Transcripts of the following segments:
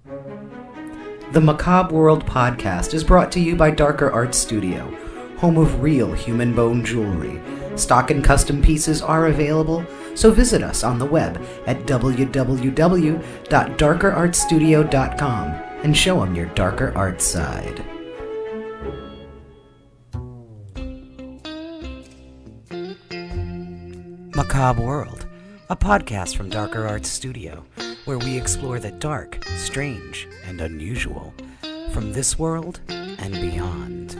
The Macabre World podcast is brought to you by Darker Art Studio, home of real human bone jewelry. Stock and custom pieces are available, so visit us on the web at www.darkerartstudio.com and show them your darker art side. Macabre World, a podcast from Darker Art Studio, where we explore the dark, strange, and unusual from this world and beyond.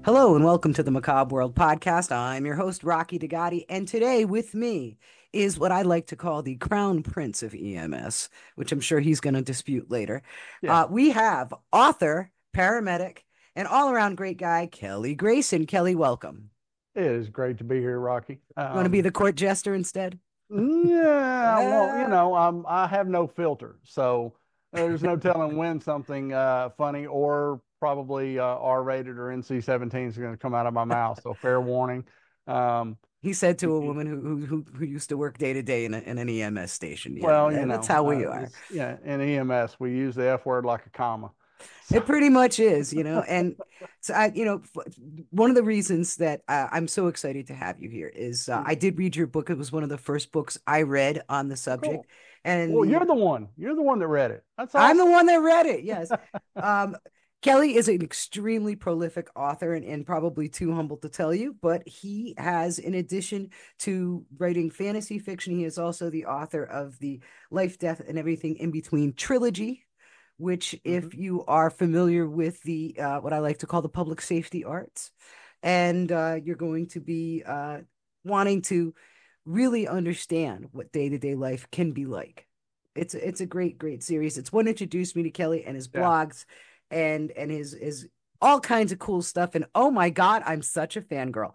Hello and welcome to the Macabre World podcast. I'm your host, Rocky Digati, and today with me is what I like to call the crown prince of EMS, which I'm sure he's going to dispute later. Yeah. We have author, paramedic, and all-around great guy, Kelly Grayson. Kelly, welcome. It is great to be here, Rocky. You want to be the court jester instead? Yeah, well, I have no filter, so there's no telling when something funny or probably R-rated or NC-17 is going to come out of my mouth. So fair warning. He said to a woman who used to work day to day in an EMS station. Yeah, well, that's how we are. Yeah, in EMS, we use the F word like a comma. It pretty much is, and so one of the reasons that I'm so excited to have you here is I did read your book. It was one of the first books I read on the subject. Cool. And well, you're the one that read it. That's awesome. I'm the one that read it. Yes. Kelly is an extremely prolific author and probably too humble to tell you, but he has, in addition to writing fantasy fiction, he is also the author of the Life, Death, and Everything in Between trilogy, which if you are familiar with the what I like to call the public safety arts, and you're going to be wanting to really understand what day-to-day life can be like. It's a great series. It's what introduced me to Kelly and his blogs and his all kinds of cool stuff. And oh my God, I'm such a fangirl.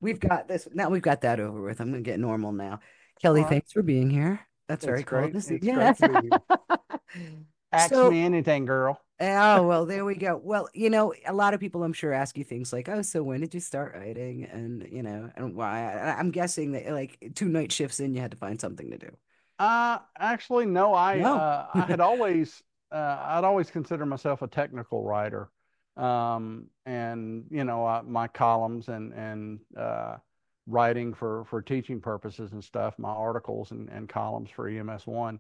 We've got this now. We've got that over with. I'm gonna get normal now. Kelly, thanks for being here. That's very cool. Great to be here. Ask me anything, girl. Oh, well, there we go. Well, a lot of people I'm sure ask you things like, oh, so when did you start writing? And, and why? I'm guessing that like 2 night shifts in, you had to find something to do. Actually, no, I had always, I'd always considered myself a technical writer. And, my columns and writing for teaching purposes and stuff, my articles and columns for EMS1.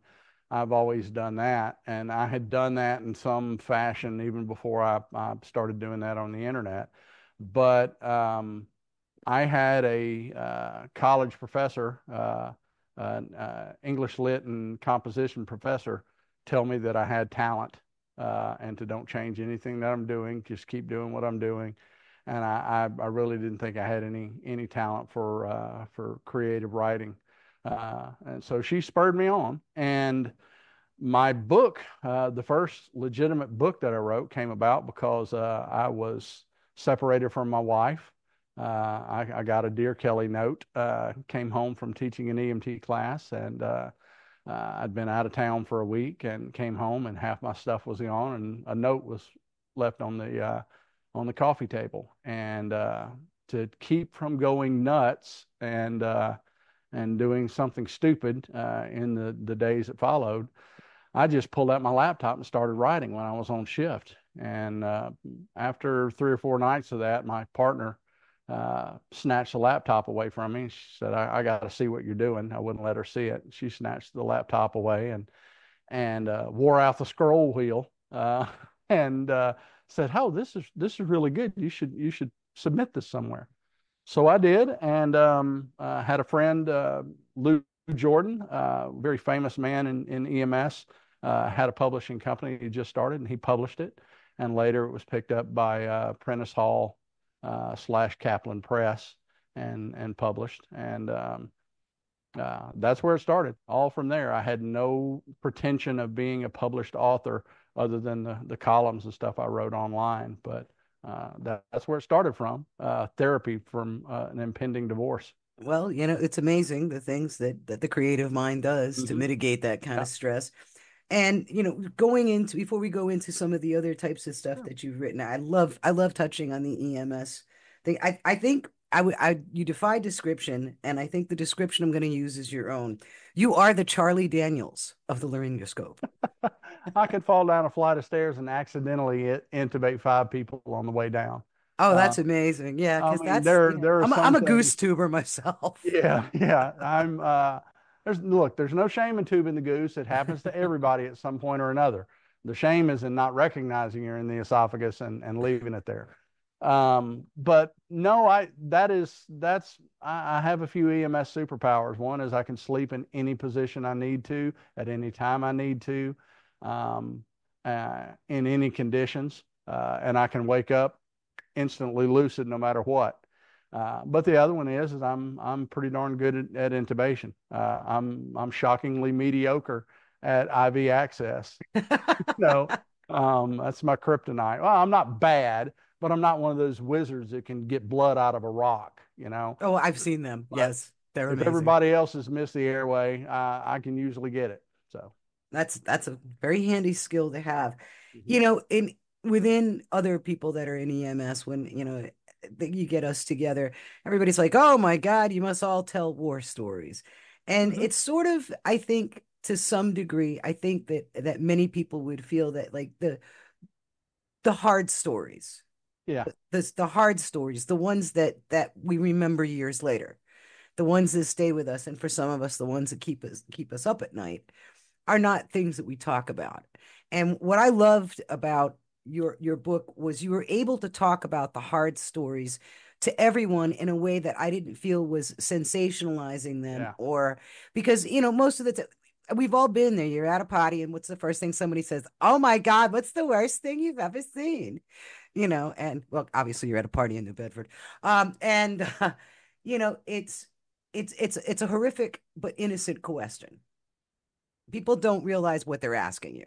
I've always done that, and I had done that in some fashion even before I started doing that on the internet. But I had a college professor, English lit and composition professor, tell me that I had talent and to don't change anything that I'm doing, just keep doing what I'm doing. And I really didn't think I had any talent for creative writing. And so she spurred me on, and my book, the first legitimate book that I wrote, came about because I was separated from my wife. I got a Dear Kelly note, came home from teaching an EMT class, and I'd been out of town for a week and came home, and half my stuff was gone, and a note was left on the coffee table. And to keep from going nuts and doing something stupid in the days that followed, I just pulled out my laptop and started writing when I was on shift. And after 3 or 4 nights of that, my partner snatched the laptop away from me. She said, I got to see what you're doing. I wouldn't let her see it. She snatched the laptop away and wore out the scroll wheel and said, "Oh, this is really good. You should submit this somewhere." So I did, and had a friend, Lou Jordan, very famous man in EMS, had a publishing company he just started, and he published it. And later it was picked up by Prentice Hall / Kaplan Press and published. And that's where it started. All from there. I had no pretension of being a published author other than the columns and stuff I wrote online. But that's where it started from, therapy from an impending divorce. Well, it's amazing the things that the creative mind does to mitigate that kind of stress. And, before we go into some of the other types of stuff that you've written, I love touching on the EMS thing. I think you defy description, and I think the description I'm going to use is your own. You are the Charlie Daniels of the laryngoscope. I could fall down a flight of stairs and accidentally intubate 5 people on the way down. Oh, Uh, that's amazing. Yeah, I because mean, that's, there are I'm some a goose things. tuber myself. Yeah, yeah. There's no shame in tubing the goose. It happens to everybody at some point or another. The shame is in not recognizing you're in the esophagus and leaving it there. But no, I have a few EMS superpowers. One is I can sleep in any position I need to at any time I need to, um, in any conditions, and I can wake up instantly lucid no matter what. But the other one is I'm pretty darn good at intubation. I'm shockingly mediocre at IV access. No, that's my kryptonite. Well, I'm not bad, but I'm not one of those wizards that can get blood out of a rock. Oh, I've seen them. But Yes, they're if amazing. everybody else has missed the airway, I can usually get it. So, That's a very handy skill to have. mhm. In within other people that are in EMS, when you get us together, everybody's like, "Oh my God, you must all tell war stories," and Mhm. it's sort of, I think, to some degree, I think that many people would feel that like the hard stories, Yeah, the hard stories, the ones that we remember years later, the ones that stay with us, and for some of us, the ones that keep us up at night are not things that we talk about. And what I loved about your book was you were able to talk about the hard stories to everyone in a way that I didn't feel was sensationalizing them, yeah, or because most of the time we've all been there. You're at a party, and what's the first thing somebody says? Oh my God, what's the worst thing you've ever seen? And well, obviously you're at a party in New Bedford. And it's a horrific but innocent question. People don't realize what they're asking you.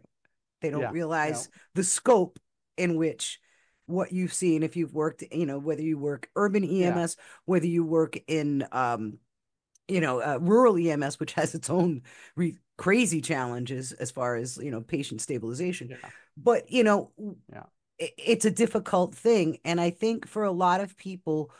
They don't yeah, yeah, realize the scope in which what you've seen, if you've worked, whether you work urban yeah, EMS, whether you work in rural EMS, which has its own crazy challenges as far as patient stabilization. yeah, But yeah, it's a difficult thing, and I think for a lot of people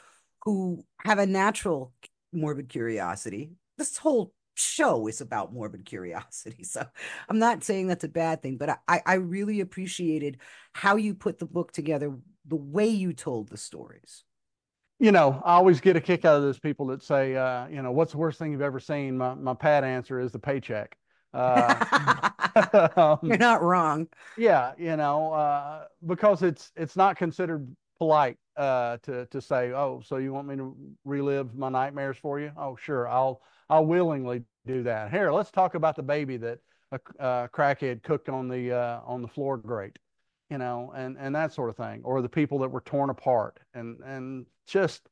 who have a natural morbid curiosity, this whole show is about morbid curiosity. So I'm not saying that's a bad thing, but I really appreciated how you put the book together, the way you told the stories. I always get a kick out of those people that say, what's the worst thing you've ever seen? My pat answer is the paycheck. Uh, You're um, not wrong. yeah, because it's not considered polite to say, oh, so you want me to relive my nightmares for you? Oh, sure, I'll willingly do that. Here, let's talk about the baby that a crackhead cooked on the floor grate, and that sort of thing, or the people that were torn apart, and just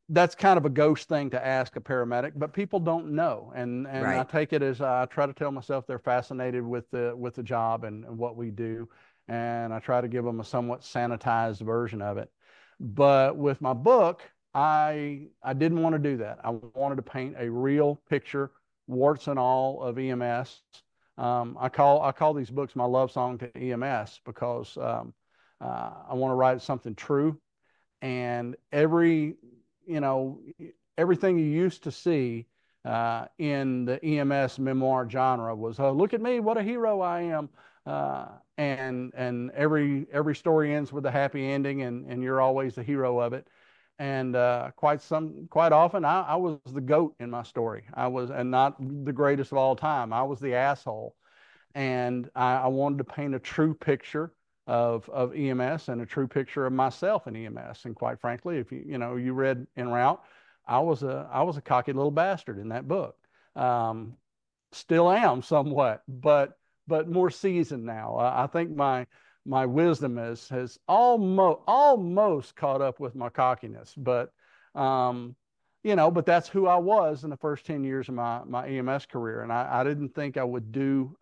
that's kind of a ghost thing to ask a paramedic, but people don't know. And I Right. take it as I try to tell myself they're fascinated with the job and what we do. And I try to give them a somewhat sanitized version of it. But with my book, I didn't want to do that. I wanted to paint a real picture, warts and all of EMS. I call these books my love song to EMS because I want to write something true, and you know everything you used to see in the EMS memoir genre was, oh, look at me, what a hero I am, and every story ends with a happy ending, and you're always the hero of it. And quite often I was the goat in my story. I was, and not the greatest of all time. I was the asshole, and I wanted to paint a true picture of EMS and a true picture of myself in EMS. And quite frankly, if you read En route, I was a cocky little bastard in that book. Um, Still am somewhat, but more seasoned now. I think my wisdom has almost caught up with my cockiness, um, but that's who I was in the first 10 years of my EMS career, and I didn't think I would do.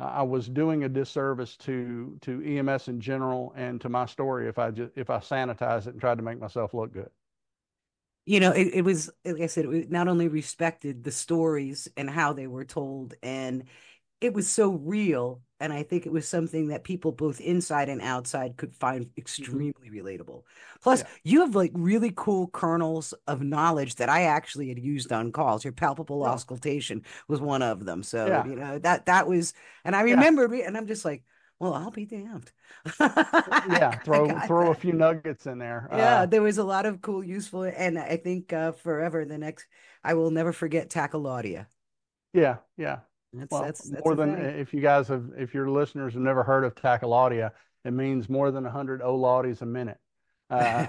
I was doing a disservice to EMS in general and to my story if I sanitized it and tried to make myself look good. It was, like I said, it not only respected the stories and how they were told, and it was so real. And I think it was something that people both inside and outside could find Hmm. extremely relatable. Plus, Yeah. you have like really cool kernels of knowledge that I actually had used on calls. Your palpable Really? auscultation was one of them. So, Yeah. you know, that was, and I Yeah. remember, and I'm just like, well, I'll be damned. I, Yeah. I Throw got throw a that. few nuggets in there. Yeah, there was a lot of cool, useful, and I think forever the next, I will never forget Tachylardia. Yeah. Yeah. Well, That's more a than thing. if your listeners have never heard of tachylardia, it means more than 100 olaudis a minute. Uh,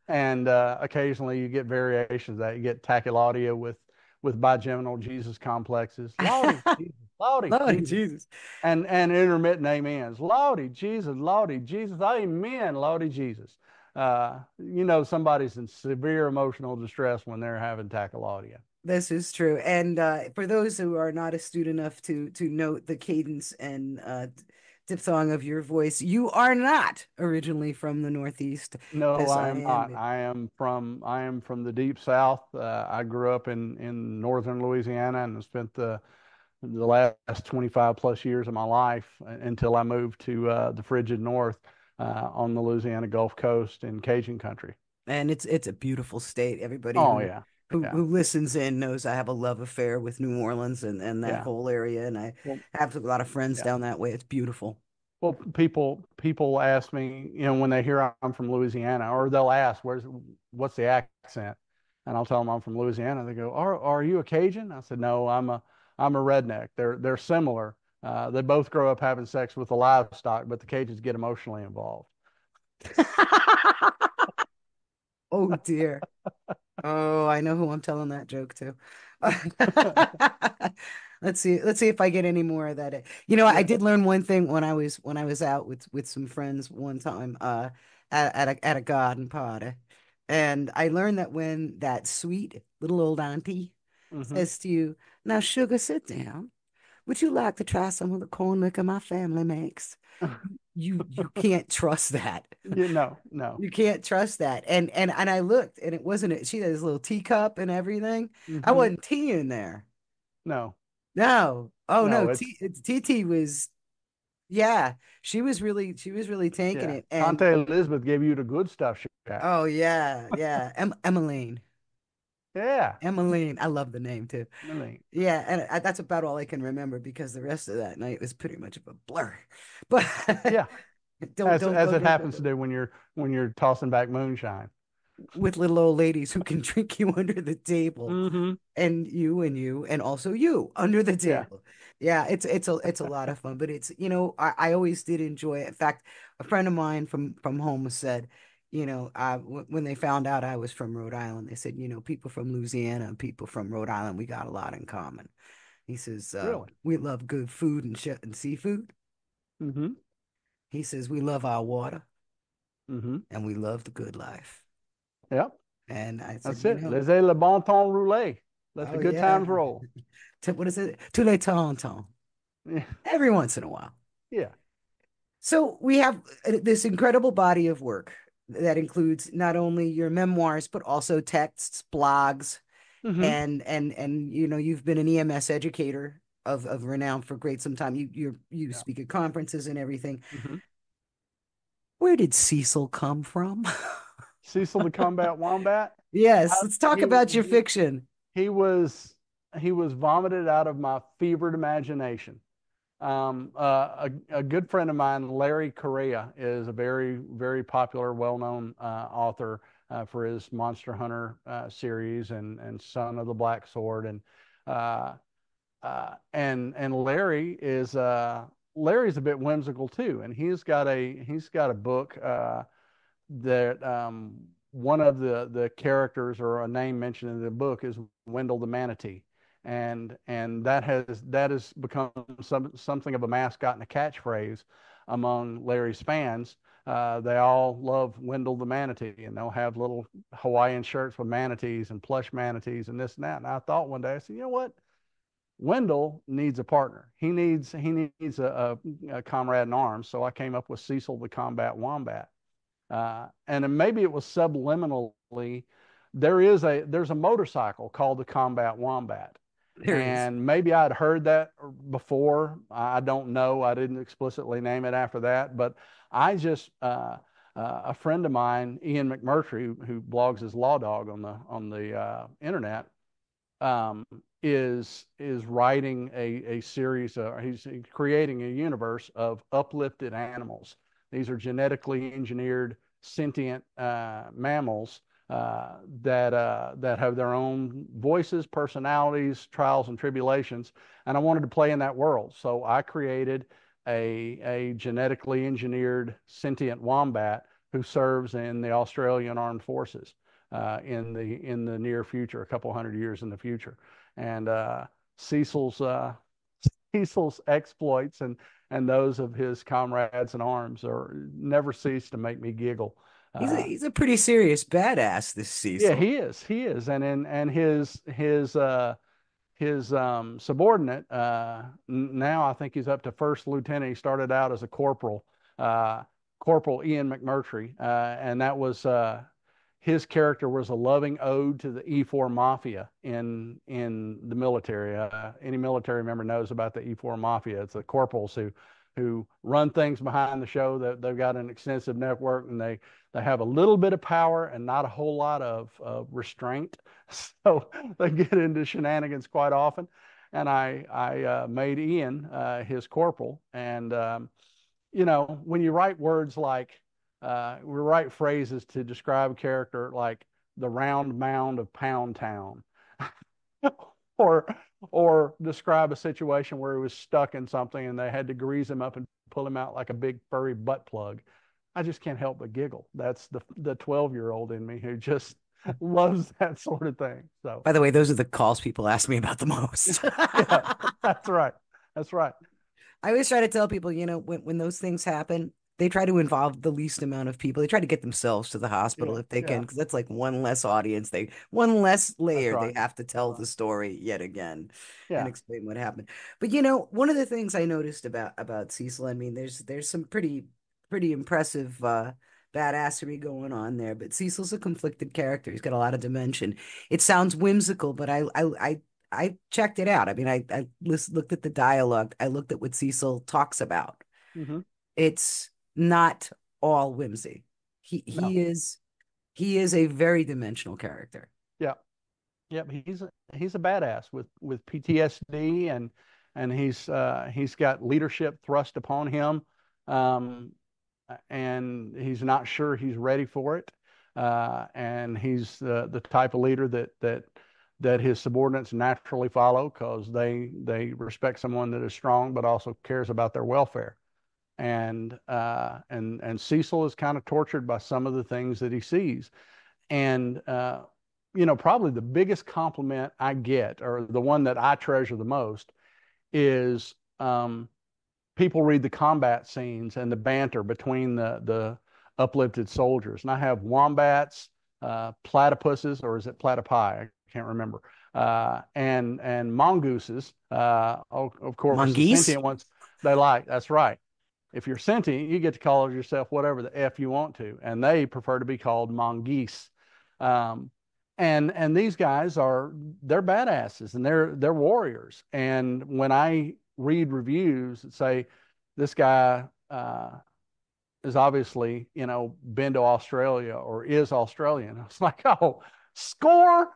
and occasionally you get variations of that. You get tachylardia with bigeminal Jesus complexes. Lordy, Jesus, Lordy, Lordy Jesus. Jesus. And intermittent amens. Lordy, Jesus, Lordy, Jesus, amen, Lordy, Jesus. Somebody's in severe emotional distress when they're having tachylardia. This is true. And for those who are not astute enough to note the cadence and diphthong of your voice, you are not originally from the Northeast, No, as I I am am. not. I am from the deep South. I grew up in northern Louisiana and spent the last 25 plus years of my life until I moved to the frigid north on the Louisiana Gulf Coast in Cajun country. And it's a beautiful state. Everybody Oh yeah, who yeah, listens in knows I have a love affair with New Orleans and that yeah. whole area, and I Well, have a lot of friends yeah. down that way. It's beautiful. Well, people ask me, when they hear I'm from Louisiana, or they'll ask, what's the accent? And I'll tell them I'm from Louisiana. They go, are you a Cajun? I said, no, I'm a redneck. They're similar. They both grow up having sex with the livestock, but the Cajuns get emotionally involved. Oh dear. Oh, I know who I'm telling that joke to. Let's see if I get any more of that. You know, I Yeah. did learn one thing when I was out with some friends one time at a garden party. And I learned that when that sweet little old auntie Hmm. says to you, "Now, sugar, sit down. Would you like to try some of the corn liquor my family makes?" You can't trust that. No. You can't trust that. And I looked and it wasn't it. She had this little teacup and everything. I Hmm. wasn't tea in there. No. No. Oh no. No. TT was yeah. She was really taking Yeah. it. And Tante Elizabeth gave you the good stuff, Jack. oh yeah, yeah. Emmeline. Yeah. Emmeline. I love the name too. Really. Yeah, and that's about all I can remember because the rest of that night was pretty much of a blur. But Yeah. don't As don't as go it to happens to do when you're tossing back moonshine. with little old ladies who can drink you under the table. Hmm. And you and also you under the Yeah. table. Yeah, it's a lot of fun, but it's I always did enjoy it. In fact, a friend of mine from home said, when they found out I was from Rhode Island, they said, people from Louisiana and people from Rhode Island, we got a lot in common. He says, Really. we love good food and seafood. Hmm. He says we love our water Hmm. and we love the good life. Yep. And I said, That's it. Laissez le bon temps rouler. Let oh the good yeah, times roll. what is it? Tous les temps. Yeah. Every once in a while. Yeah. So we have this incredible body of work that includes not only your memoirs but also texts, blogs, Hmm. and you've been an EMS educator of renown for great some time. You Yeah. speak at conferences and everything. Hmm. Where did Cecil come from? Cecil the Combat Wombat. Yes, I, let's talk he about your he fiction. he was he was vomited out of my fevered imagination. A good friend of mine, Larry Correa, is a very, very popular, well-known author for his Monster Hunter series and Son of the Black Sword, uh, and Larry's a bit whimsical too, and he's got a book that one of the characters or a name mentioned in the book is Wendell the Manatee, and that has become something of a mascot and a catchphrase among Larry's fans. They all love Wendell the Manatee, and they'll have little Hawaiian shirts with manatees and plush manatees and this and that. And I thought one day, I said, you know what? Wendell needs a partner. He needs a comrade in arms. So I came up with Cecil the Combat Wombat. And maybe it was subliminally. There's a motorcycle called the Combat Wombat, There is. And maybe I'd heard that before. I don't know. I didn't explicitly name it after that, but I just a friend of mine, Ian McMurtry, who blogs as Law Dog on the internet, um, is writing a series. He's creating a universe of uplifted animals. These are genetically engineered sentient mammals that have their own voices, personalities, trials, and tribulations. And I wanted to play in that world, so I created a genetically engineered sentient wombat who serves in the Australian Armed Forces in the near future, a couple hundred years in the future. And Cecil's Cecil's exploits and those of his comrades in arms are never cease to make me giggle. Uh, He's a pretty serious badass, this yeah, Cecil. he is, and his subordinate now I think he's up to first lieutenant. He started out as a corporal, uh, Corporal Ian McMurtry, and that was his character was a loving ode to the E4 mafia in the military. Any military member knows about the E4 mafia. It's the corporals who run things behind the show. That they've got an extensive network, and they have a little bit of power and not a whole lot of restraint. So they get into shenanigans quite often. And I made Ian his corporal, and when you write words like we write phrases to describe a character like the round mound of Pound Town, or describe a situation where he was stuck in something and they had to grease him up and pull him out like a big furry butt plug. I just can't help but giggle. That's the 12-year-old in me who just loves that sort of thing. So By the way, those are the calls people ask me about the most. yeah, that's right. That's right. I always try to tell people, when those things happen, they try to involve the least amount of people. They try to get themselves to the hospital Yeah, if they can, yeah, because that's like one less audience. One less that's layer they right. have to That's tell right. the story yet again and Yeah. explain what happened. But one of the things I noticed about Cecil, I mean, there's some pretty impressive badassery going on there. But Cecil's a conflicted character. He's got a lot of dimension. It sounds whimsical, but I checked it out. I mean, I looked at the dialogue. I looked at what Cecil talks about. Hmm. It's not all whimsy. He No. he is he is a very dimensional character. Yeah. Yep, he's a badass with PTSD and he's got leadership thrust upon him, um, and he's not sure he's ready for it, and he's the type of leader that his subordinates naturally follow because they respect someone that is strong but also cares about their welfare. And Cecil is kind of tortured by some of the things that he sees, and probably the biggest compliment I get, or the one that I treasure the most, is people read the combat scenes and the banter between the uplifted soldiers. And I have wombats, platypuses, or is it platypi? I can't remember. And mongooses. Of course, the Mongeese? sentient ones they like. That's right. If you're sentient, you get to call yourself whatever the F you want to, and they prefer to be called mongoose. Um, and these guys they're badasses and they're warriors. And when I read reviews that say this guy is obviously been to Australia or is Australian, I was like, oh, score,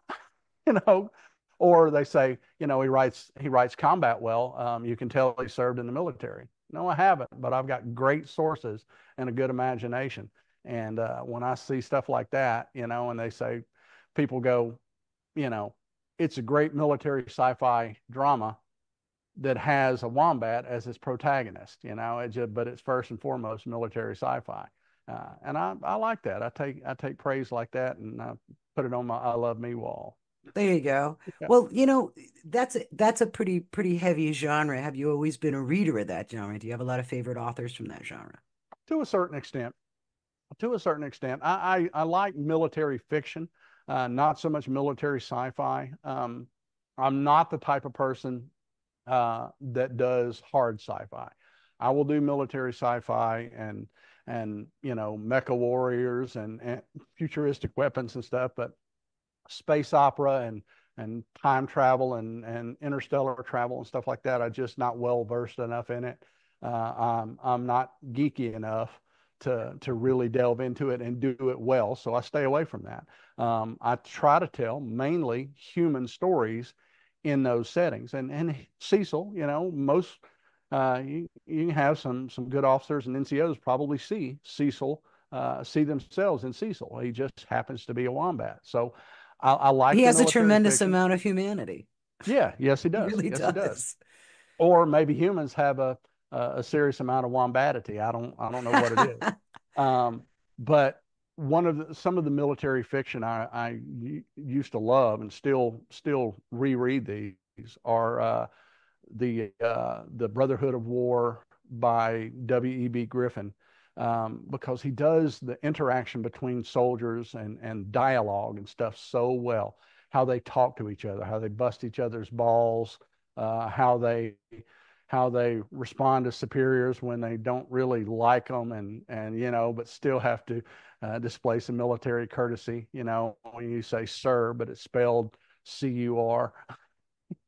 you know. Or they say, he writes combat well. You can tell he served in the military. No, I haven't, but I've got great sources and a good imagination. And when I see stuff like that, and they say, people go, you know, it's a great military sci-fi drama that has a wombat as its protagonist. But it's first and foremost military sci-fi, and I like that. I take praise like that and I put it on my "I love me" wall. There you go. Yeah. Well, that's a pretty heavy genre. Have you always been a reader of that genre? Do you have a lot of favorite authors from that genre? To a certain extent. To a certain extent, I like military fiction, not so much military sci-fi. I'm not the type of person that does hard sci-fi. I will do military sci-fi and mecha warriors and futuristic weapons and stuff, but space opera and and time travel and interstellar travel and stuff like that. I'm just not well versed enough in it. I'm not geeky enough to really delve into it and do it well, so I stay away from that. I try to tell mainly human stories in those settings. And Cecil, most you have some good officers and NCOs probably see Cecil, see themselves in Cecil. He just happens to be a wombat. So I like He the has a military tremendous fiction. amount of humanity. Yeah, yes, he He does. really Yes, he does. does. Or maybe humans have a serious amount of wombatity. I don't know what it is. Um, but some of the military fiction I used to love and still reread these are the Brotherhood of War by W.E.B. Griffin, because he does the interaction between soldiers and dialogue and stuff so well. How they talk to each other, how they bust each other's balls, how they respond to superiors when they don't really like them, and but still have to display some military courtesy. When you say sir, but it's spelled C-U-R.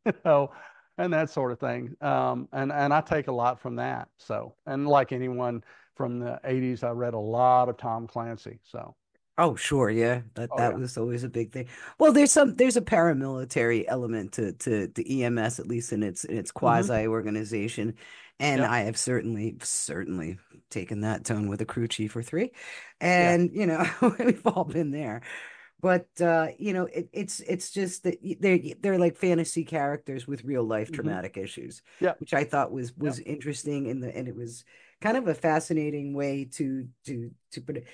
you know, and that sort of thing. And I take a lot from that. So, and like anyone from the 80s, I read a lot of Tom Clancy. So, Oh, sure, yeah. That oh that yeah, was always a big thing. Well, there's a paramilitary element to the EMS, at least in its hmm, quasi organization. And yeah, I have certainly taken that tone with a crew chief or three. yeah, And we've all been there. But it's just that they're like fantasy characters with real life hmm, traumatic issues, yeah, which I thought was yeah. was interesting, and it was kind of a fascinating way to put it.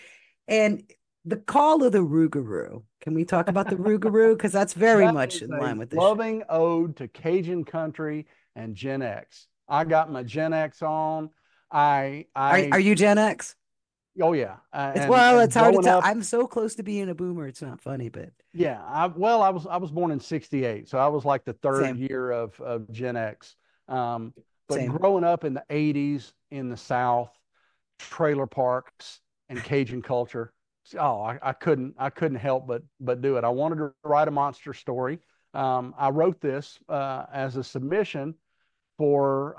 And the call of the Rougarou. Can we talk about the Rougarou? Because that's very That much is in a line with this show. loving ode to Cajun country and Gen X. I got my Gen X on. I, Are I, you Gen X? oh yeah, It's and hard to growing tell. up, I'm so close to being a boomer. It's not funny, but yeah, I was born in '68, so I was like the third same, year of Gen X. Um, but same. growing up in the '80s in the South, trailer parks and Cajun culture, oh, I couldn't help but do it. I wanted to write a monster story. I wrote this as a submission for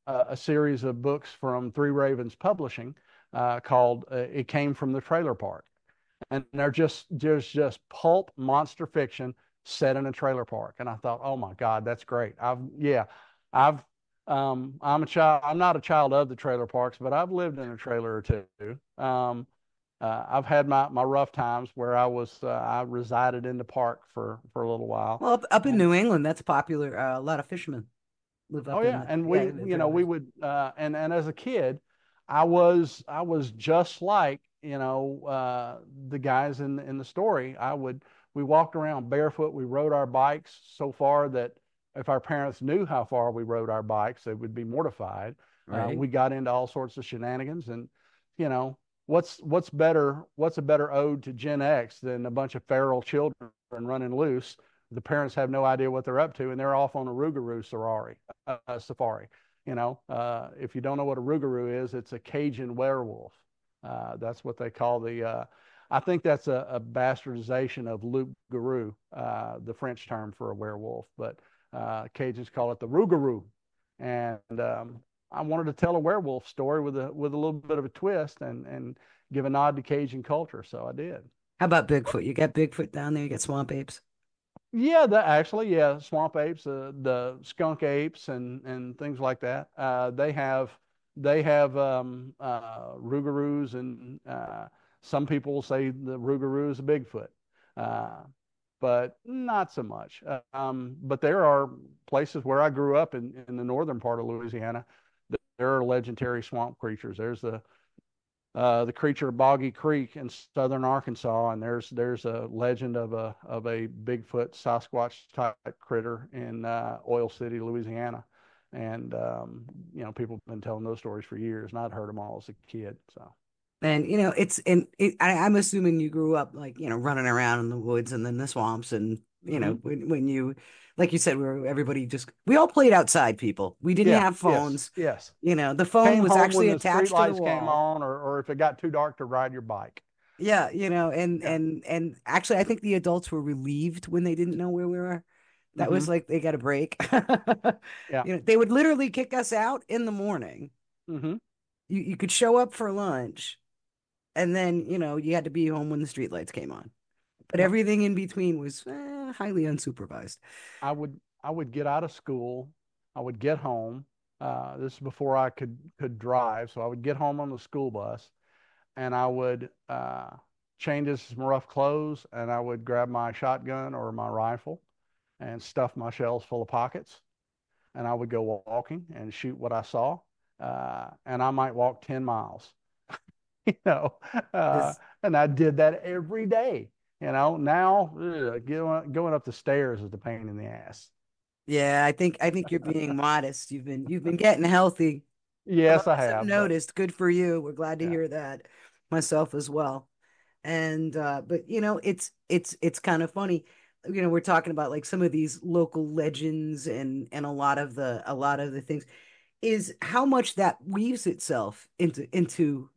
a series of books from Three Ravens Publishing called "It Came from the Trailer Park." And there's just pulp monster fiction set in a trailer park. And I thought, oh my God, that's great. I've I'm a child. I'm not a child of the trailer parks, but I've lived in a trailer or two. I've had my rough times where I resided in the park for a little while, Well, up in and New England, that's popular. A lot of fishermen live oh up in yeah, the and yeah we in the you know we trailers. would and as a kid, I was just like the guys in the story. We walked around barefoot. We rode our bikes so far that if our parents knew how far we rode our bikes, they would be mortified. Right. We got into all sorts of shenanigans, and you know what's a better ode to Gen X than a bunch of feral children running loose. The parents have no idea what they're up to, and they're off on a Rougarou safari. If you don't know what a Rougarou is, it's a Cajun werewolf. That's what they call I think that's a bastardization of loup garou, the French term for a werewolf, but Cajuns call it the Rougarou. And I wanted to tell a werewolf story with a little bit of a twist and give a nod to Cajun culture, so I did. How about Bigfoot? You got Bigfoot down there. You got swamp apes. Yeah, yeah, swamp apes, the skunk apes, and things like that. They have Rougarous, and some people say the Rougarou is a Bigfoot, uh, but not so much. But there are places where I grew up in the northern part of Louisiana. There are legendary swamp creatures. There's the creature of Boggy Creek in southern Arkansas, and there's a legend of a Bigfoot Sasquatch type critter in Oil City, Louisiana, and people have been telling those stories for years, and I'd heard them all as a kid. So And I'm assuming you grew up like running around in the woods and then the swamps, and hmm, when you like you said we all played outside. People, we didn't yeah, have yes, phones. yes. The phone Came was home when actually the street attached to the lights came wall. on, or if it got too dark to ride your bike. Yeah, you know, and Yeah. and actually I think the adults were relieved when they didn't know where we were. That Mm-hmm. was like they got a break. Yeah. You know, they would literally kick us out in the morning. Mm-hmm. You could show up for lunch and then, you know, you had to be home when the streetlights came on. But Yep. everything in between was highly unsupervised. I would get out of school. I would get home. This is before I could drive, so I would get home on the school bus, and I would change into some rough clothes, and I would grab my shotgun or my rifle and stuff my shells full of pockets, and I would go walking and shoot what I saw, and I might walk 10 miles, you know, uh, This, and I did that every day. Now going up the stairs is the pain in the ass. yeah, I think you're being modest. You've been getting healthy. Yes, I I've have, but noticed. Good for you. We're glad to yeah. hear that myself as well. And but you know, it's kind of funny. You know, we're talking about like some of these local legends and a lot of the things is how much that weaves itself into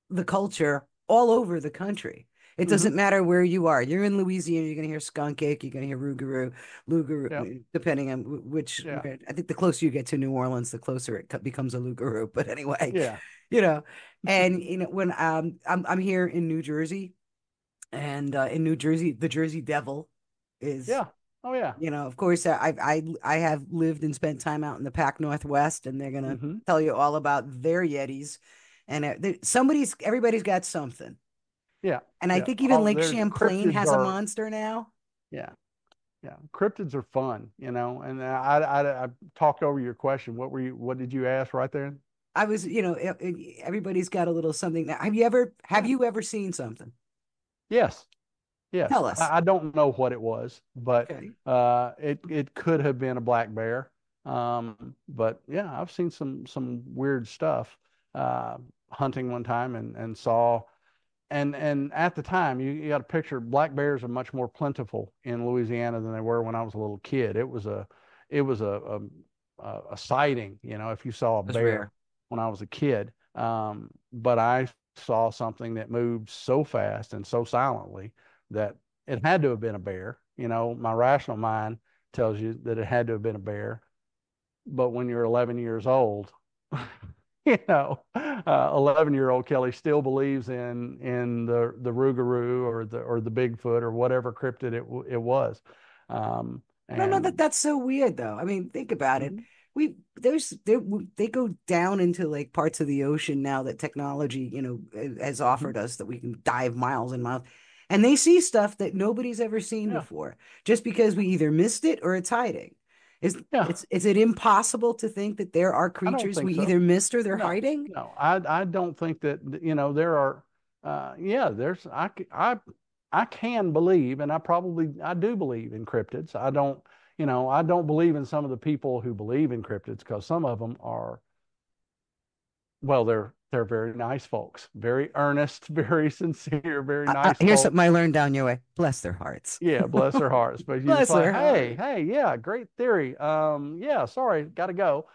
the culture all over the country. It Hmm. doesn't matter where you are. You're in Louisiana, you're going to hear skunk ache, you're going to hear rougarou, Yeah, lugaroo, depending on which. yeah, I think the closer you get to New Orleans, the closer it becomes a lugaroo. But anyway, yeah, you know, and you know when I'm here in New Jersey, and in New Jersey, the Jersey Devil is, yeah. Oh yeah. you know, of course, I have lived and spent time out in the Pac Northwest, and they're gonna Hmm. tell you all about their Yetis, and everybody's got something, Yeah, and I yeah. think even All Lake there's Champlain cryptids has a are monster now. yeah, yeah. Cryptids are fun, and I talked over your question. What did you ask right there? I was, you know, everybody's got a little something. Now, have you ever seen something? Yes, yes. Tell us. I don't know what it was, but Okay. it could have been a black bear. But yeah, I've seen some weird stuff. Uh, Hunting one time and saw and at the time you got to picture black bears are much more plentiful in Louisiana than they were when I was a little kid. It was a sighting, if you saw a That's bear rare. when I was a kid. But I saw something that moved so fast and so silently that it had to have been a bear. My rational mind tells you that it had to have been a bear. But when you're 11 years old, 11-year-old Kelly still believes in the Rougarou or the Bigfoot or whatever cryptid it was. No, no, And that's so weird though. I mean, think about it. Mhm. They go down into like parts of the ocean now that technology, has Mhm. offered us that we can dive miles and miles. And they see stuff that nobody's ever seen Yeah, before, just because we either missed it or it's hiding. yeah. Is it impossible to think that there are I don't creatures think we so. either missed or they're No, hiding? no. I don't think that there are. Yeah, I can believe, and I do believe in cryptids. I don't believe in some of the people who believe in cryptids because some of them are, well, they're very nice folks, very earnest, very sincere, very nice Here's something folks. I learned down your way. Bless their hearts. Yeah, bless their hearts. But you're just Bless like, their hey, hearts. hey, yeah, great theory. Yeah, sorry, gotta go.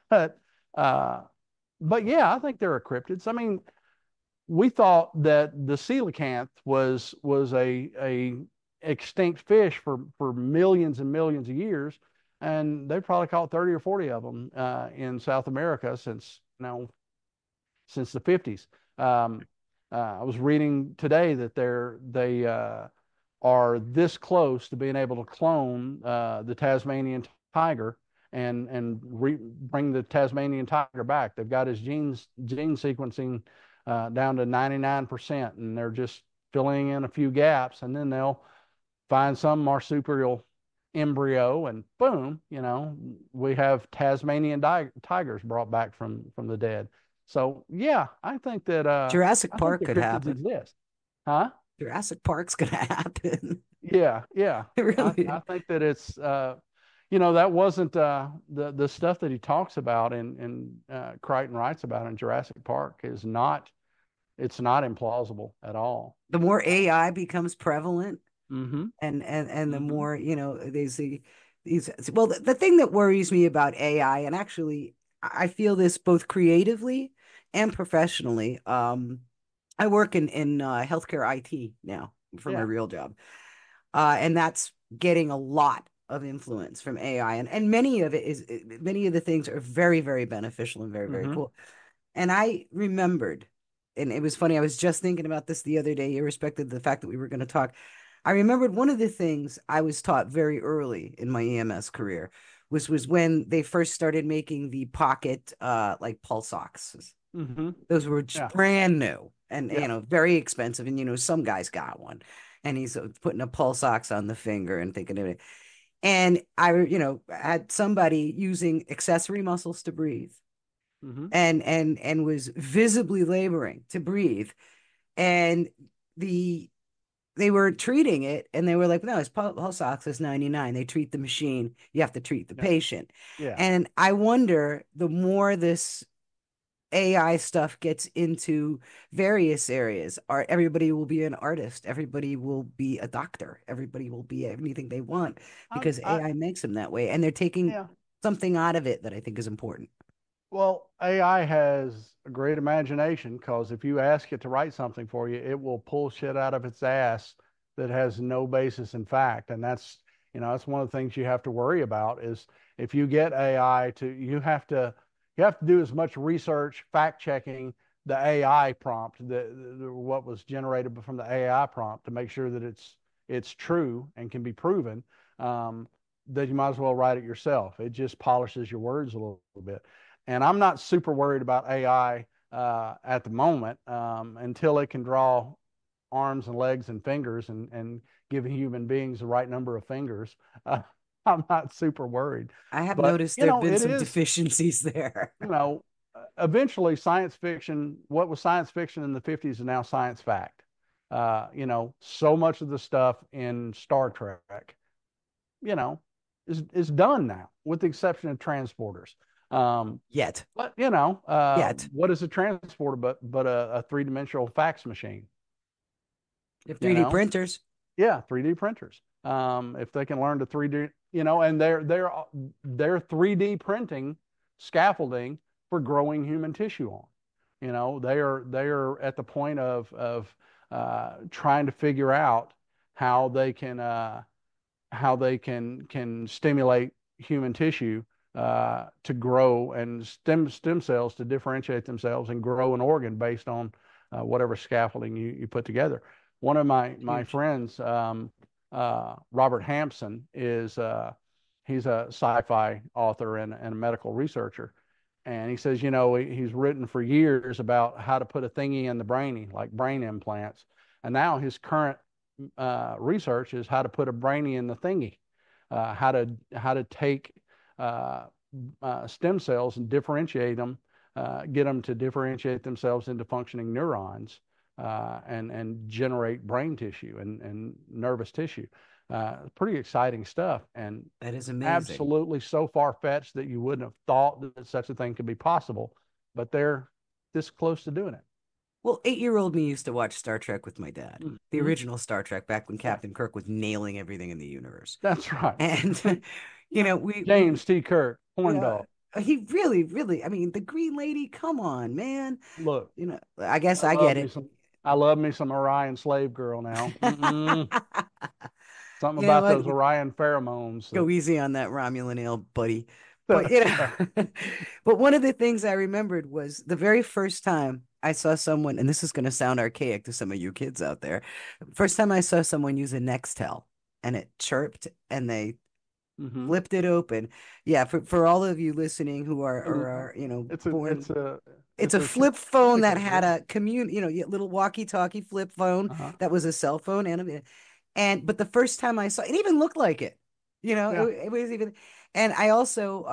But uh, but yeah, I think there are cryptids. I mean, we thought that the coelacanth was a extinct fish for millions and millions of years, and they've probably caught 30 or 40 of them in South America since the 50s. Um, I was reading today that they are this close to being able to clone the Tasmanian tiger and bring the Tasmanian tiger back. They've got his gene sequencing down to 99%, and they're just filling in a few gaps, and then they'll find some marsupial embryo, and boom, we have Tasmanian tigers brought back from the dead. So yeah, I think that Jurassic I think Park the could cryptids happen. exist, huh? Jurassic Park's gonna happen. Yeah, yeah. It I really. think that it's that wasn't the stuff that he talks about and Crichton writes about in Jurassic Park is not it's not implausible at all. The more AI becomes prevalent, Mm-hmm. and the Mm-hmm. more they see these. Well, the thing that worries me about AI, and actually I feel this both creatively and professionally. I work in healthcare IT now for my Yeah. real job. And that's getting a lot of influence from AI. And many of it is many of the things are very, very beneficial and very, very Mm-hmm. cool. And I remembered, and it was funny, I was just thinking about this the other day, irrespective of the fact that we were going to talk. I remembered one of the things I was taught very early in my EMS career was when they first started making the pocket like pulse ox. Mm-hmm. Those were just Yeah. brand new and Yeah. very expensive. And some guy's got one, and he's putting a pulse ox on the finger and thinking of it. And I, had somebody using accessory muscles to breathe, Mm-hmm. and was visibly laboring to breathe, and the they were treating it, and they were like, no, it's pulse ox is 99. They treat the machine, you have to treat the Yeah. patient. Yeah. And I wonder, the more this AI stuff gets into various areas, everybody will be an artist, everybody will be a doctor, everybody will be anything they want because I AI makes them that way, and they're taking yeah. something out of it that I think is important. Well, AI has a great imagination because if you ask it to write something for you, it will pull shit out of its ass that has no basis in fact. And that's one of the things you have to worry about is if you get AI to, you have to do as much research, fact checking the AI prompt, what was generated from the AI prompt to make sure that it's true and can be proven. Um, that you might as well write it yourself. It just polishes your words a little bit. And I'm not super worried about AI at the moment until it can draw arms and legs and fingers and give human beings the right number of fingers. Uh, I'm not super worried. I have But, noticed there have been it some is, deficiencies there. you know, eventually science fiction, what was science fiction in the 50s is now science fact. So much of the stuff in Star Trek, you know, is done now, with the exception of transporters. Um, Yet, but yet. what is a transporter but a three-dimensional fax machine? If You 3D know, printers, yeah, 3D printers. If they can learn to 3D, and they're 3D printing scaffolding for growing human tissue on. They are at the point of trying to figure out how they can can stimulate human tissue to grow and stem cells to differentiate themselves and grow an organ based on whatever scaffolding you put together. One of my huge. friends, Robert Hampson, is he's a sci-fi author and a medical researcher, and he says he's written for years about how to put a thingy in the brainy, like brain implants, and now his current research is how to put a brainy in the thingy, how to take uh, stem cells and differentiate them, get them to differentiate themselves into functioning neurons, and generate brain tissue and nervous tissue. Pretty exciting stuff, and That is amazing. absolutely so far fetched that you wouldn't have thought that such a thing could be possible, but they're this close to doing it. Well, 8-year-old me used to watch Star Trek with my dad, the Mm-hmm. original Star Trek, back when Yeah, Captain Kirk was nailing everything in the universe. that's right. And, we, James T. Kirk, you horn know, dog. he really, really, I mean, the Green Lady, come on, man. Look, I guess I I love get me it. some. I love me some Orion slave girl now. Something You know about what? those Orion pheromones. Go easy on that Romulan ale, buddy. But That's right. but one of the things I remembered was the very first time I saw someone, and this is going to sound archaic to some of you kids out there. First time I saw someone use a Nextel, and it chirped, and they Mm-hmm. flipped it open. Yeah, for all of you listening who are And are it's a born, it's a it's it's a a flip phone that communicator. had Yeah. a little walkie-talkie flip phone Uh-huh. that was a cell phone, and but the first time I saw it, even looked like it. Yeah. It was even. And I also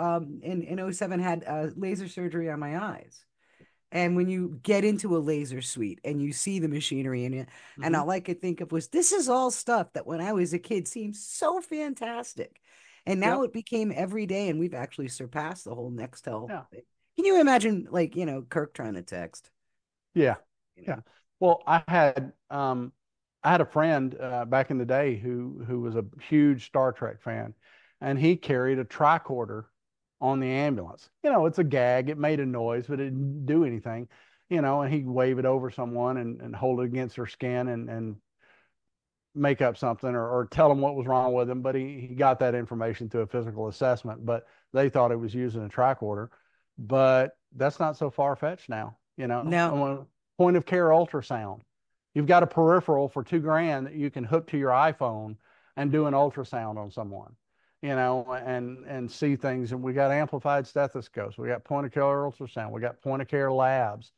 in '07 had laser surgery on my eyes. And when you get into a laser suite and you see the machinery in it, and Mm-hmm. all I could think of was this is all stuff that when I was a kid seemed so fantastic. And now Yep. it became every day, and we've actually surpassed the whole Nextel Yeah. thing. Can you imagine, like, Kirk trying to text? Yeah. You Yeah. know, Well, I had a friend back in the day who was a huge Star Trek fan, and he carried a tricorder on the ambulance. It's a gag. It made a noise, but it didn't do anything. and he'd wave it over someone and hold it against their skin and make up something or tell them what was wrong with them. But he got that information through a physical assessment, but they thought it was using a tricorder. But that's not so far fetched now, No, point of care ultrasound. You've got a peripheral for $2,000 that you can hook to your iPhone and do an ultrasound on someone, and see things. And we got amplified stethoscopes. We got point of care ultrasound. We got point of care labs.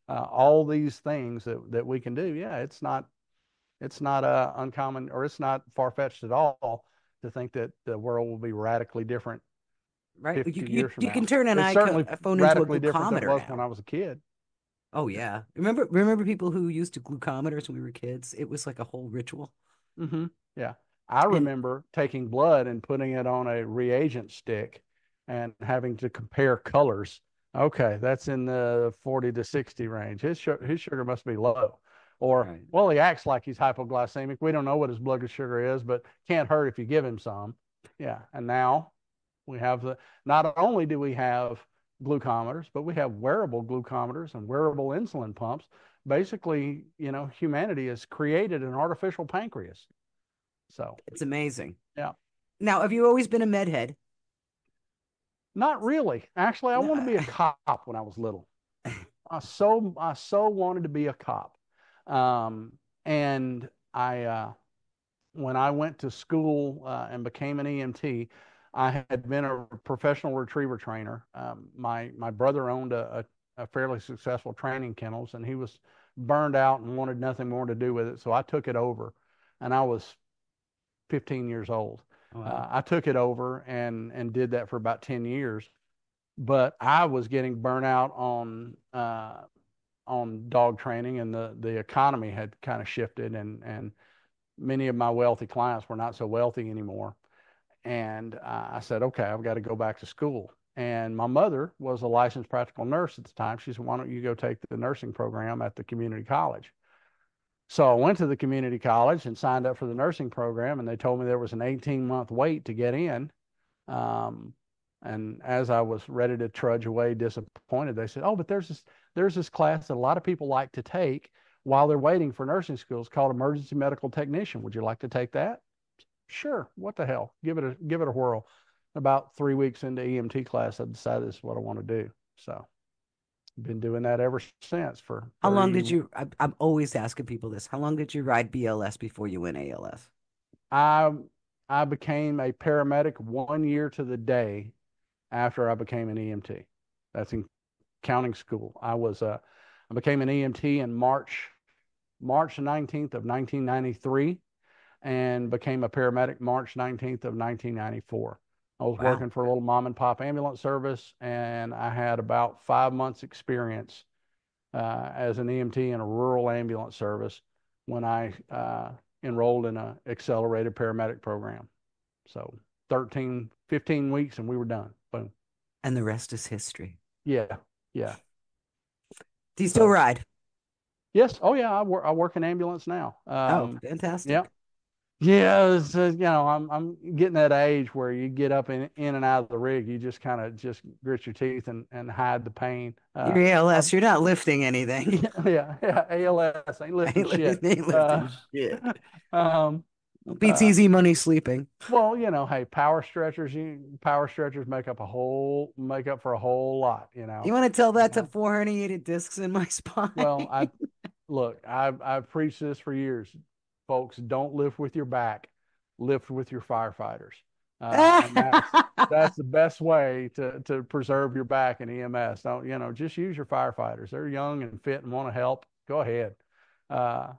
All these things that we can do. Yeah, it's not uncommon, or it's not far fetched at all to think that the world will be radically different right. 50 years from You can now. turn It's certainly a phone into a radically different than it glucometer was when now. I was a kid. Oh yeah. Remember people who used to glucometers when we were kids? It was like a whole ritual. Hmm. Yeah. I And remember taking blood and putting it on a reagent stick and having to compare colors. Okay, that's in the 40 to 60 range. His sugar must be low. Or, right. well, he acts like he's hypoglycemic. We don't know what his blood sugar is, but can't hurt if you give him some. Yeah. And now we have not only do we have glucometers, but we have wearable glucometers and wearable insulin pumps. Basically, humanity has created an artificial pancreas. So, It's amazing. yeah, Now, have you always been a med head? not really. Actually, I No. wanted to be a cop when I was little. I so wanted to be a cop. Um, and when I went to school and became an EMT, I had been a professional retriever trainer. My brother owned a fairly successful training kennels, and he was burned out and wanted nothing more to do with it. So I took it over, and I was 15 years old. Wow. I took it over and did that for about 10 years. But I was getting burnt out on dog training, and the economy had kind of shifted, and many of my wealthy clients were not so wealthy anymore. And I said, okay, I've got to go back to school. And my mother was a licensed practical nurse at the time. She said, why don't you go take the nursing program at the community college? So I went to the community college and signed up for the nursing program, and they told me there was an 18-month wait to get in. Um, and as I was ready to trudge away disappointed, they said, oh, but there's this class that a lot of people like to take while they're waiting for nursing schools called emergency medical technician. Would you like to take that? Sure. What the hell? Give it a whirl. About 3 weeks into EMT class, I decided this is what I want to do. So I've been doing that ever since for How long 30. did you? I'm always asking people this. How long did you ride BLS before you went ALS? I I became a paramedic 1 year to the day after I became an EMT. That's in counting school. I became an EMT in March 19th of 1993 and became a paramedic March 19th of 1994. I was Wow. working for a little mom and pop ambulance service, and I had about 5 months experience as an EMT in a rural ambulance service when I enrolled in an accelerated paramedic program. So 13, 15 weeks and we were done. Boom. And the rest is history. Yeah. Yeah. Do you still So ride? yes. Oh yeah. I work in ambulance now. Oh, Yeah. fantastic. Yeah, I'm getting that age where you get up in and out of the rig, you just kind of just grit your teeth and hide the pain. You're ALS, you're not lifting anything. Yeah, ALS ain't lifting shit. Ain't lifting shit. Um, Beats uh, easy money sleeping. well, hey, power stretchers make up for a whole lot. You want to tell that to Uh, four herniated discs in my spine? well, I've preached this for years, folks. Don't lift with your back, lift with your firefighters, and that's the best way to preserve your back in EMS. Don't just use your firefighters. They're young and fit and want to help. Go ahead. Uh,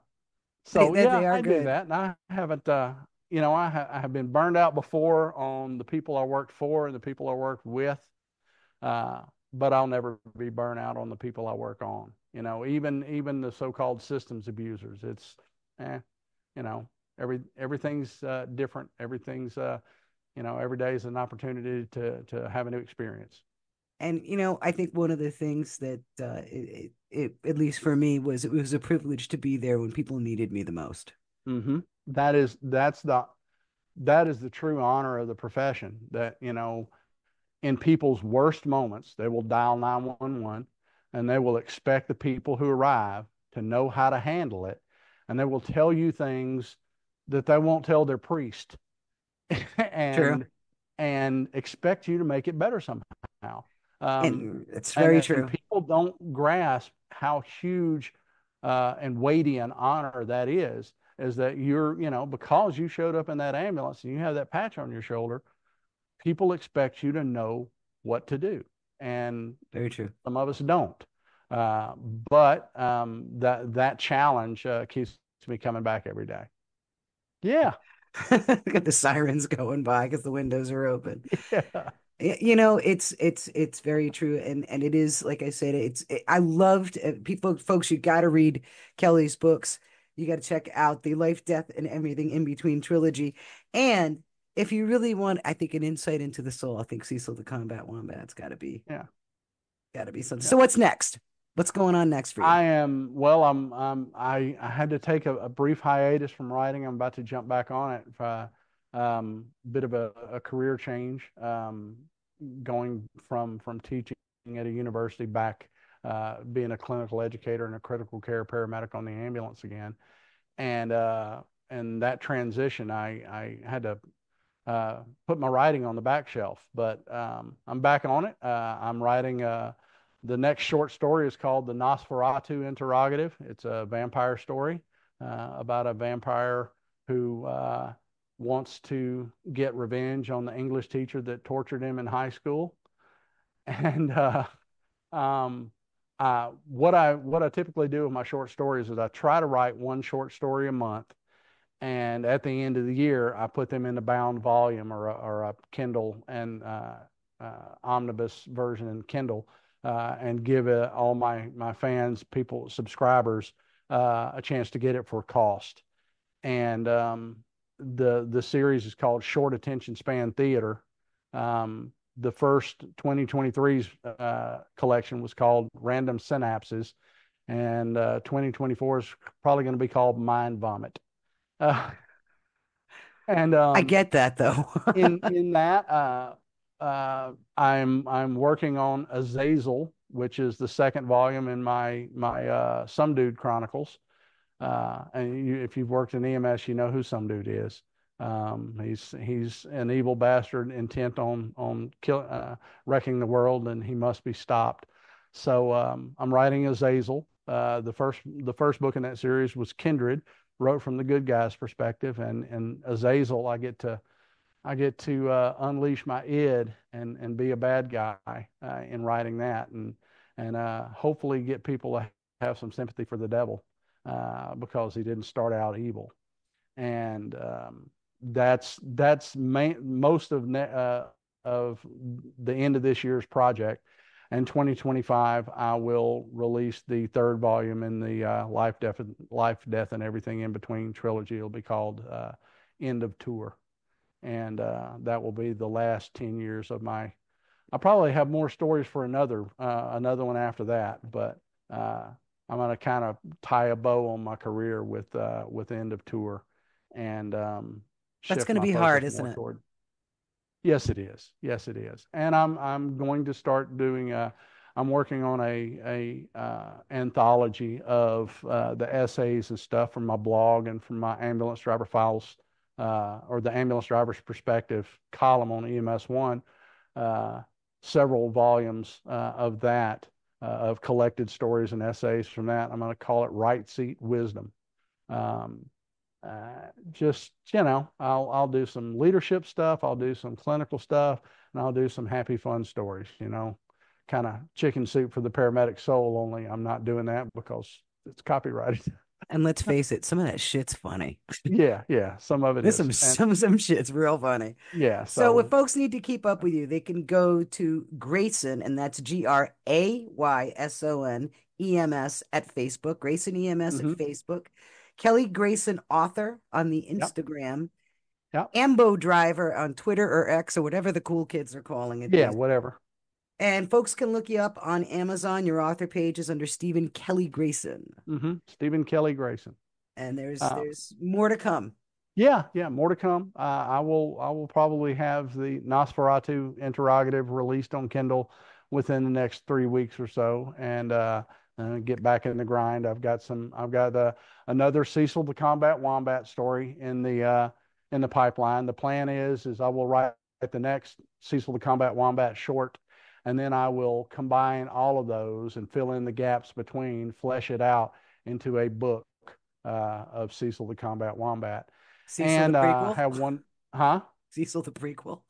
so They yeah, are I do good. that, and I haven't. I have been burned out before on the people I worked for and the people I worked with. Uh, but I'll never be burnt out on the people I work on. Even the so-called systems abusers. It's, eh, you know, everything's different. Everything's, every day is an opportunity to have a new experience. And I think one of the things that at least for me was it was a privilege to be there when people needed me the most. Mm-hmm. That is the true honor of the profession. That in people's worst moments, they will dial 911. and they will expect the people who arrive to know how to handle it, and they will tell you things that they won't tell their priest, True. and expect you to make it better somehow. Um, And it's very and true. people don't grasp how huge and weighty an honor that is that you're, because you showed up in that ambulance and you have that patch on your shoulder, people expect you to know what to do. And Very true. some of us don't. Uh, but that challenge keeps me coming back every day. Yeah. Got the sirens going by because the windows are open. Yeah. It's very true, and it is like I said, I loved people, folks. You got to read Kelly's books. You got to check out the Life, Death, and Everything in Between trilogy. And if you really want, I think, an insight into the soul, I think Cecil the Combat Wombat's Yeah. got to be something. Yeah. So what's next? What's going on next for you? I had to take a brief hiatus from writing. I'm about to jump back on it. Bit of a career change, going from teaching at a university back, being a clinical educator and a critical care paramedic on the ambulance again. And, that transition, I had to put my writing on the back shelf, but I'm back on it. I'm writing the next short story is called The Nosferatu Interrogative. It's a vampire story about a vampire who wants to get revenge on the English teacher that tortured him in high school. And um, what I typically do with my short stories is I try to write one short story a month, and at the end of the year, I put them in a bound volume or a Kindle and omnibus version in Kindle, and give all my fans, people, subscribers, a chance to get it for cost. And the series is called Short Attention Span Theater. The first 2023's collection was called Random Synapses, and 2024 is probably going to be called Mind Vomit. Uh, and I get that though. in that, I'm working on Azazel, which is the second volume in my Some Dude Chronicles. And if you've worked in EMS, you know who Some Dude is. He's an evil bastard intent on wrecking the world, and he must be stopped. So I'm writing Azazel. The first book in that series was Kindred, wrote from the good guy's perspective, and Azazel, I get to unleash my id and be a bad guy in writing that, and hopefully get people to have some sympathy for the devil, because he didn't start out evil. And that's most of the end of this year's project. And 2025, I will release the third volume in the Life, Death, and Everything in Between trilogy. It'll be called End of Tour, and that will be the last 10 years of my. I'll probably have more stories for another one after that, but I'm going to kind of tie a bow on my career with End of Tour, and That's shift going to my be hard, focus isn't more it? toward. Yes, it is. Yes, it is. And I'm going to start doing. I'm working on a anthology of the essays and stuff from my blog and from my ambulance driver files, or the ambulance driver's perspective column on EMS One. Uh, Several volumes of that, of collected stories and essays from that. I'm going to call it Right Seat Wisdom. Um, just, I'll do some leadership stuff, I'll do some clinical stuff, and I'll do some happy fun stories, kind of chicken soup for the paramedic soul. Only I'm not doing that because it's copyrighted. And let's face it, some of that shit's funny. Yeah, yeah, some of it There's is. some And some shit's real funny. yeah, So if so folks need to keep up with you, they can go to Grayson, and that's GraysonEMS at Facebook, Grayson EMS at mhm. Facebook, Kelly Grayson author on the Yep, Instagram, yep, Ambo Driver on Twitter or X or whatever the cool kids are calling it yeah, these. whatever. And folks can look you up on Amazon. Your author page is under Stephen Kelly Grayson. Stephen Kelly Grayson. And there's uh, there's more to come. Yeah, more to come. I will probably have the Nosferatu interrogative released on Kindle within the next 3 weeks or so, and get back in the grind. I've got another Cecil the Combat Wombat story in the pipeline. The plan is I will write the next Cecil the Combat Wombat short, and then I will combine all of those and fill in the gaps between, flesh it out into a book of Cecil the Combat Wombat. Cecil the And prequel? have one, huh? Cecil the prequel?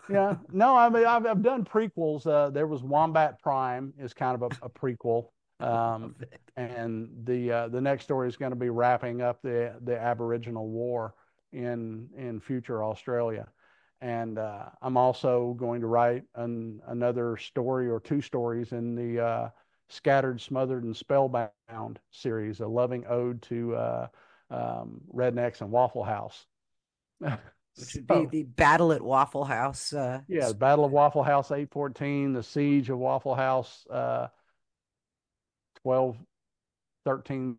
Yeah, no, I mean I've done prequels. There was Wombat Prime is kind of a prequel, Love it. and the next story is going to be wrapping up the Aboriginal War in future Australia, and I'm also going to write another story or two stories in the Scattered, Smothered, and Spellbound series, a loving ode to rednecks and Waffle House. Which would be So, the Battle at Waffle House. yeah, the Battle of Waffle House 814, the Siege of Waffle House 12, 13,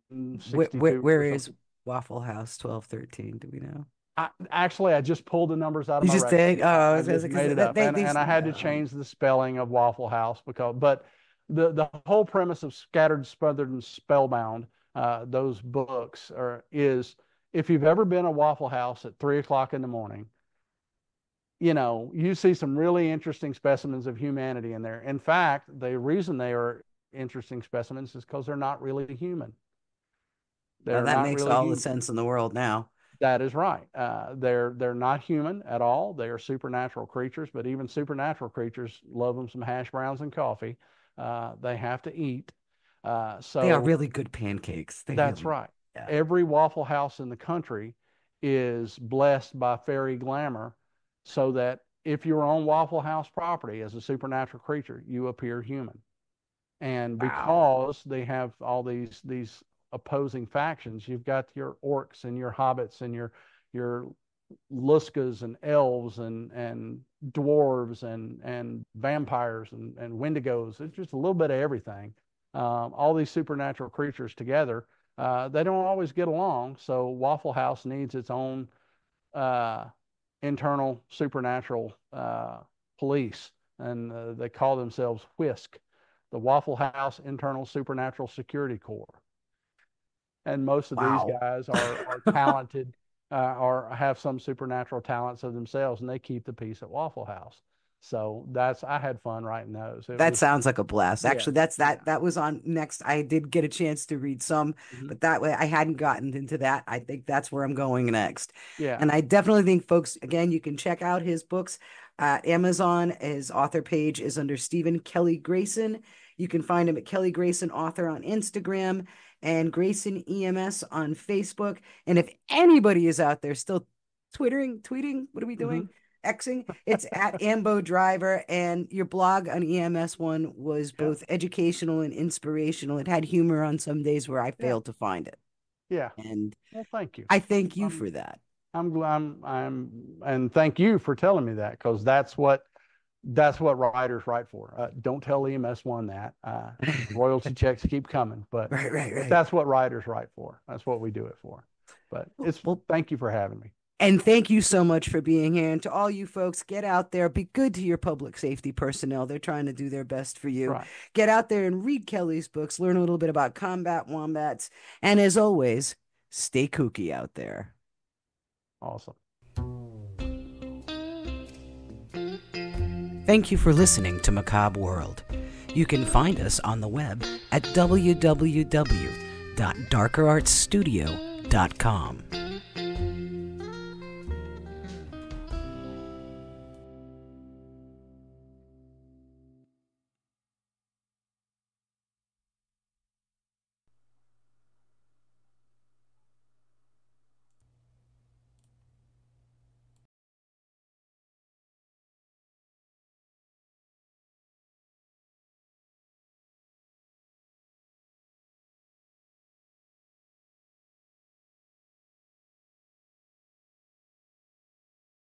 Where or is something. Waffle House 1213? Do we know? I just pulled the numbers out of You my just record. did? Oh, I I was just made because it up, and they I had to change the spelling of Waffle House but the whole premise of Scattered, Smothered, and Spellbound, those books is if you've ever been a Waffle House at 3 o'clock in the morning, you see some really interesting specimens of humanity in there. In fact, the reason they are interesting specimens is because they're not really human. Now They're that not makes really all the human. sense in the world now. That is right. They're not human at all. They are supernatural creatures, but even supernatural creatures love them some hash browns and coffee. They have to eat. They are So really good pancakes. They that's really, right. yeah. Every Waffle House in the country is blessed by fairy glamour, so that if you're on Waffle House property as a supernatural creature, you appear human. And Wow. because they have all these opposing factions, you've got your orcs and your hobbits and your luskas and elves and dwarves and vampires and wendigos. It's just a little bit of everything. All these supernatural creatures together, they don't always get along. So Waffle House needs its own uh, internal supernatural police, and they call themselves Whisk, the Waffle House Internal Supernatural Security Corps. And most of these Wow. guys are talented, or have some supernatural talents of themselves, and they keep the peace at Waffle House. So I had fun writing those. It That was, sounds like a blast. yeah, Actually, that's yeah, that was on next. I did get a chance to read some, hmm but that way I hadn't gotten into that. I think that's where I'm going next. yeah, And I definitely think folks, again, you can check out his books at Amazon. His author page is under Stephen Kelly Grayson. You can find him at Kelly Grayson Author on Instagram and Grayson EMS on Facebook. And if anybody is out there still tweeting, what are we hmm doing? Xing. It's at Ambo Driver, and your blog on EMS one was yeah, both educational and inspirational. It had humor on some days where I yeah, failed to find it, yeah. and Well, thank you. I I'm, thank you I'm, for that. I'm glad. And thank you for telling me that, because that's what writers write for. Don't tell EMS one that. Royalty checks keep coming, but Right, right, but right. that's what writers write for. That's what we do it for. But Well, thank you for having me. and thank you so much for being here. And to all you folks, get out there, be good to your public safety personnel. They're trying to do their best for you. Right. Get out there and read Kelly's books, learn a little bit about combat wombats, and as always, stay kooky out there. Awesome. Thank you for listening to Macabre World. You can find us on the web at www.darkerartsstudio.com.